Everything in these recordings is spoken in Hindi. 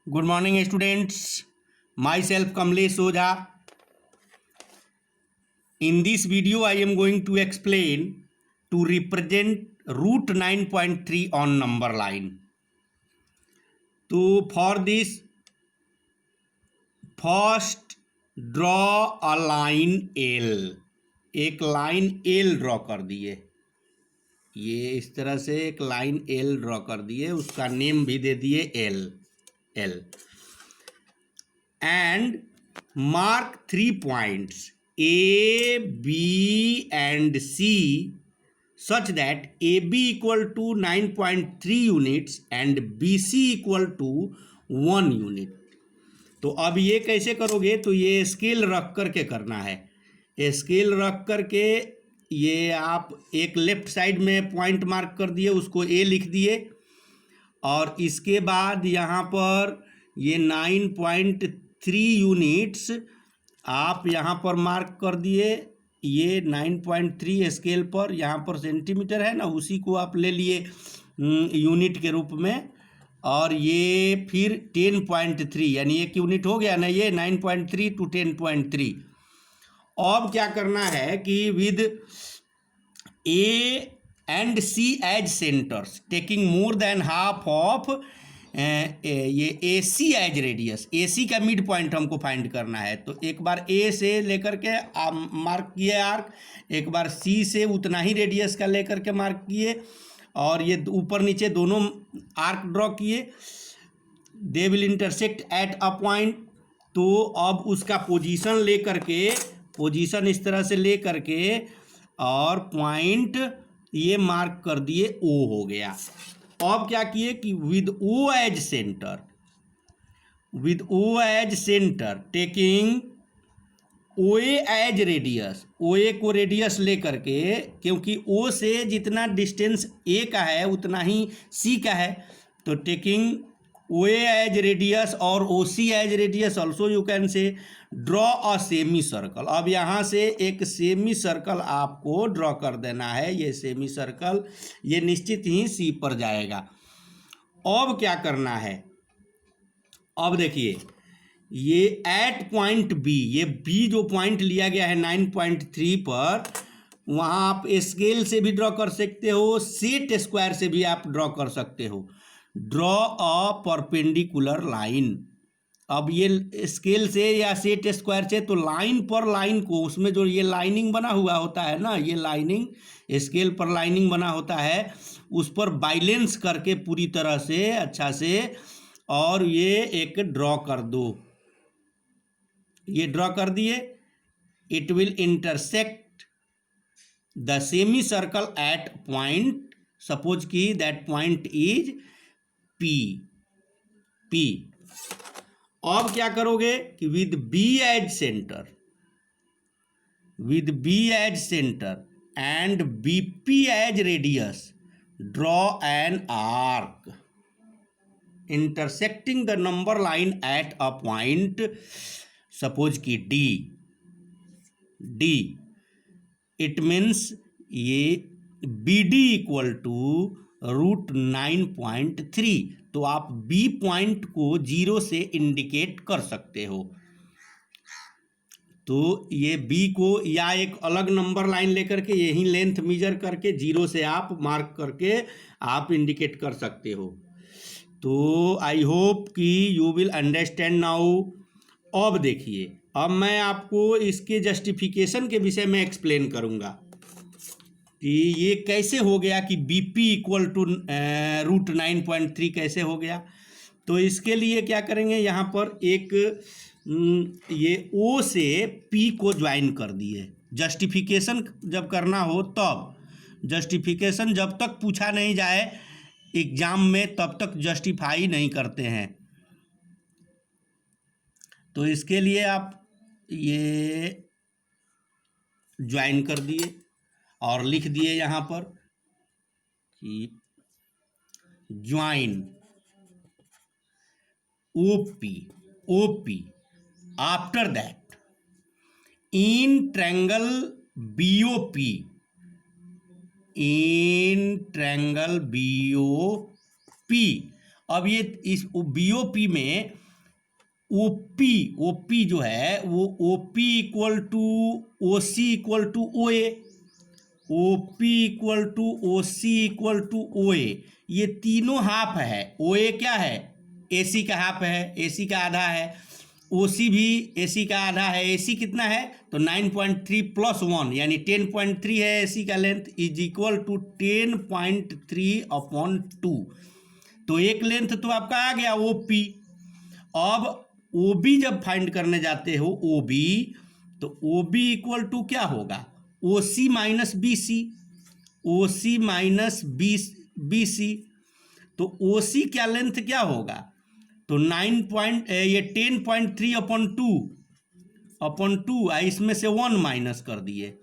Good morning, students. Myself Kamlesh Oja. In this video, I am going to explain to represent root 9.3 on number line. So for this, first draw a line L. एक लाइन L ड्रॉ कर दिए, ये इस तरह से एक लाइन L ड्रॉ कर दिए, उसका नेम भी दे दिए L and mark 3 points A, B and C such that AB equal to 9.3 units and BC equal to 1 unit. तो अब ये कैसे करोगे, तो ये स्केल रख करके करना है। स्केल रख करके ये आप एक लेफ्ट साइड में पॉइंट मार्क कर दिए, उसको A लिख दिए और इसके बाद यहाँ पर ये 9.3 यूनिट्स आप यहाँ पर मार्क कर दिए। ये 9.3 स्केल पर, यहाँ पर सेंटीमीटर है ना, उसी को आप ले लिए यूनिट के रूप में। और ये फिर 10.3 यानी 1 यूनिट हो गया ना, ये 9.3 to 10.3। अब क्या करना है कि with A and C as centres taking more than half of ये ए सी एज रेडियस, ए सी का मिड पॉइंट हमको फाइंड करना है। तो एक बार ए से लेकर के मार्क किए आर्क, एक बार सी से उतना ही रेडियस का लेकर के मार्क किए और ये ऊपर नीचे दोनों आर्क ड्रॉ किए। They will intersect at a point. तो अब उसका पोजीशन ले करके, पोजीशन इस तरह से ले करके और पॉइंट ये मार्क कर दिए, ओ हो गया। अब क्या किए कि with O as centre, with O as centre taking O as radius, O A को रेडियस ले करके, क्योंकि ओ से जितना डिस्टेंस ए का है उतना ही सी का है, तो टेकिंग ओ एज रेडियस और O C as radius also you can say draw a semi circle. अब यहाँ से एक सेमी सर्कल आपको ड्रॉ कर देना है। ये सेमी सर्कल ये निश्चित ही सी पर जाएगा। अब क्या करना है, अब देखिए ये एट पॉइंट बी, ये बी जो पॉइंट लिया गया है 9.3 पर, वहाँ आप स्केल से भी ड्रॉ कर सकते हो, सेट स्क्वायर से भी आप ड्रॉ कर सकते हो। Draw a perpendicular line. अब ये स्केल से या सेट स्क्वायर से, तो लाइन पर लाइन को, उसमें जो ये लाइनिंग बना हुआ होता है ना, ये लाइनिंग स्केल पर लाइनिंग बना होता है, उस पर बाइलेंस करके पूरी तरह से अच्छा से, और ये एक ड्रॉ कर दो। ये ड्रॉ कर दिए। It will intersect the semi circle at point, suppose कि that point is P, P. अब क्या करोगे कि with B as centre, with B as centre and BP as radius draw an arc intersecting the number line at a point, suppose की डी, डी। इट मीन्स ये B D equal to root 9.3। तो आप बी पॉइंट को 0 से इंडिकेट कर सकते हो। तो ये बी को या एक अलग नंबर लाइन लेकर के यही लेंथ मेजर करके 0 से आप मार्क करके आप इंडिकेट कर सकते हो। तो आई होप कि यू विल अंडरस्टैंड नाउ। अब देखिए, अब मैं आपको इसके जस्टिफिकेशन के विषय में एक्सप्लेन करूँगा कि ये कैसे हो गया कि B P equal to root 9.3 कैसे हो गया। तो इसके लिए क्या करेंगे, यहाँ पर एक ये ओ से पी को ज्वाइन कर दिए। जस्टिफिकेशन जब करना हो तब, जस्टिफिकेशन जब तक पूछा नहीं जाए एग्जाम में तब तक जस्टिफाई नहीं करते हैं। तो इसके लिए आप ये ज्वाइन कर दिए और लिख दिए यहाँ पर कि join OP, OP. After that in triangle BOP, in triangle BOP अब ये इस बीओपी में ओपी जो है वो OP equal to OC equal to OA, OP equal to OC equal to OA, ये तीनों हाफ है। ओए क्या है? एसी का हाफ है, एसी का आधा है। ओसी भी एसी का आधा है। एसी कितना है? तो 9.3 प्लस 1 यानी 10.3 है एसी का लेंथ, इज इक्वल टू 10.3/2। तो एक लेंथ तो आपका आ गया ओपी। अब ओबी जब फाइंड करने जाते हो ओबी, तो ओबी इक्वल टू क्या होगा? ओसी माइनस बीसी, ओसी माइनस बीसी। तो ओसी क्या लेंथ क्या होगा? तो 10.3/2 इसमें से 1 माइनस कर दिए,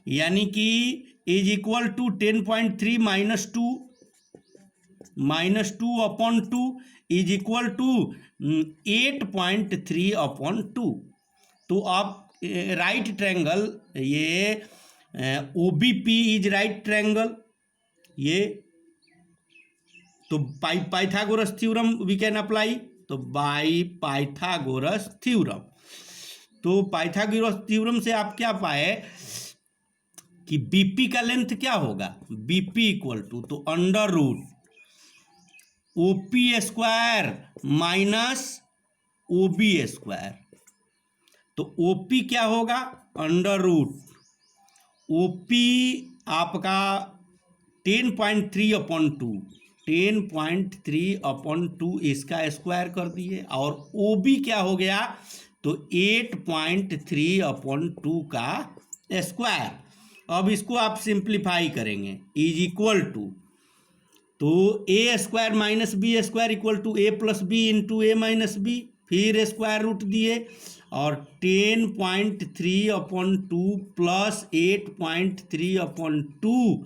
यानी कि is equal to 10.3 -2/2 is equal to 8.3/2। तो आप राइट ट्रायंगल, ये ओबीपी इज राइट ट्रायंगल, ये तो Pythagoras theorem we can apply. तो बाई पाइथागोरस थ्योरम, तो पाइथागोरस थ्योरम से आप क्या पाए कि बीपी का लेंथ क्या होगा? बीपी इक्वल टू, तो under root OP square minus OB square. तो ओपी क्या होगा? अंडर रूट ओपी आपका 10.3/2, 10.3/2 इसका स्क्वायर कर दिए, और ओबी क्या हो गया? तो 8.3/2 का स्क्वायर। अब इसको आप सिंप्लीफाई करेंगे, इज इक्वल टू, तो A square minus B square equal to A plus B into A minus B, फिर स्क्वायर रूट दिए, और 10.3/2 प्लस 8.3/2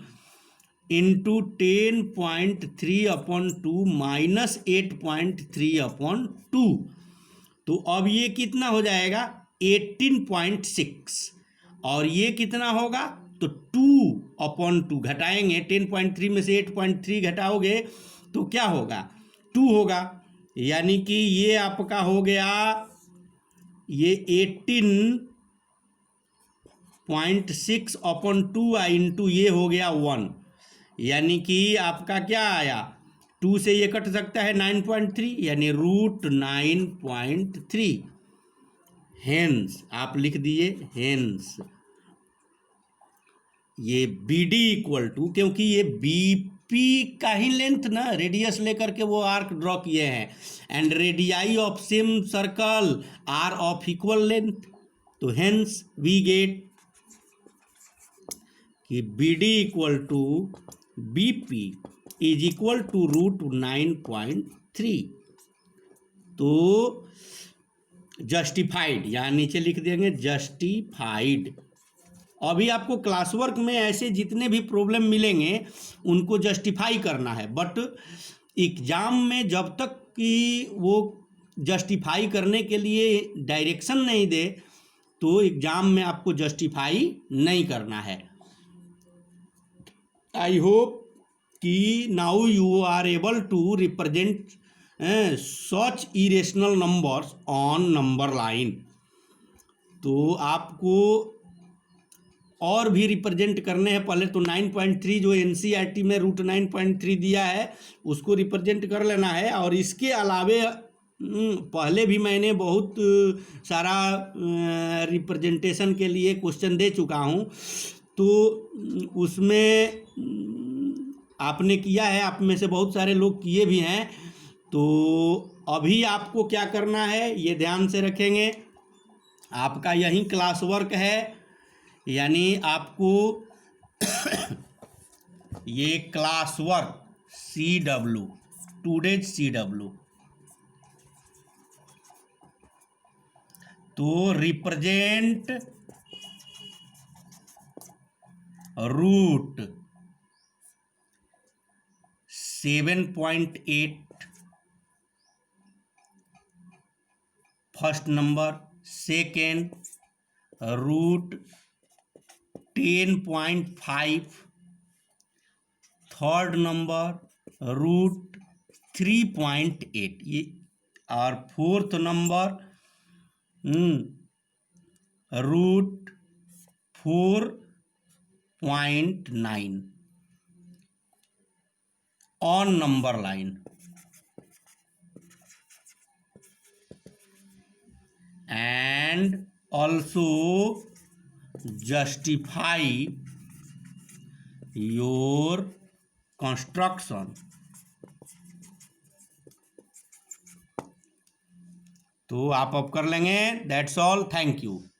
इंटू 10.3/2 माइनस 8.3/2। तो अब ये कितना हो जाएगा? 18.6, और ये कितना होगा? तो 2/2 घटाएंगे, 10.3 में से 8.3 घटाओगे तो क्या होगा? 2 होगा, यानी कि ये आपका हो गया, ये 18.6/2 इंटू ये हो गया 1, यानी कि आपका क्या आया? 2 से ये कट सकता है 9.3, यानी √9.3। हेंस आप लिख दिए, हेंस ये बी डी इक्वल टू, क्योंकि ये बीपी का ही लेंथ ना, रेडियस लेकर के वो आर्क ड्रॉ किए हैं, and radii of same circle are of equal length. तो हेंस वी गेट कि B D equal to B P is equal to √9.3। तो जस्टिफाइड, यहाँ नीचे लिख देंगे जस्टिफाइड। अभी आपको क्लास वर्क में ऐसे जितने भी प्रॉब्लम मिलेंगे उनको जस्टिफाई करना है, बट एग्जाम में जब तक कि वो जस्टिफाई करने के लिए डायरेक्शन नहीं दे, तो एग्जाम में आपको जस्टिफाई नहीं करना है। आई होप कि now you are able to represent such irrational numbers on number line. तो आपको और भी रिप्रेजेंट करने हैं। पहले तो 9.3 जो एनसीईआरटी में √9.3 दिया है उसको रिप्रेजेंट कर लेना है, और इसके अलावे पहले भी मैंने बहुत सारा रिप्रेजेंटेशन के लिए क्वेश्चन दे चुका हूँ, तो उसमें आपने किया है, आप में से बहुत सारे लोग किए भी हैं। तो अभी आपको क्या करना है ये ध्यान से रखेंगे, आपका यही क्लास वर्क है, यानी आपको ये class work CW, today's CW, तो represent root 7.8 first number, second √10.5 third number, 3.8 ये। और fourth number √4.9 on number line and also justify your construction। तो आप अब कर लेंगे। That's all, thank you.